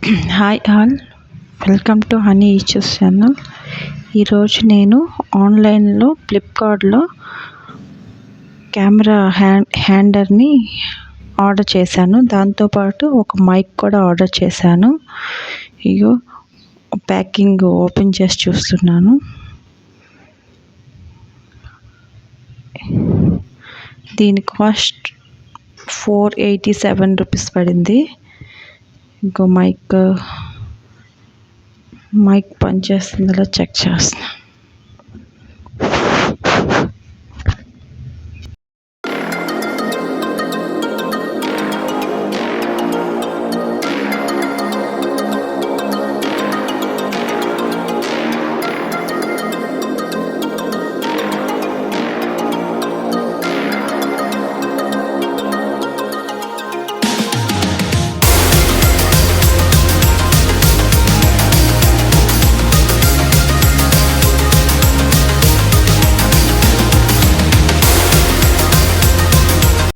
Hi all, welcome to honey ఈచస్ channel. ఈరోజు నేను ఆన్లైన్లో ఫ్లిప్కార్ట్లో కెమెరా హ్యాండర్ని ఆర్డర్ చేశాను. దాంతోపాటు ఒక మైక్ కూడా ఆర్డర్ చేశాను. ఇగో ప్యాకింగ్ ఓపెన్ చేసి చూస్తున్నాను. దీని కాస్ట్ 487 రూపీస్ పడింది. ఇంకో మైక్ పనిచేస్తుందో చెక్ చేస్తున్నా.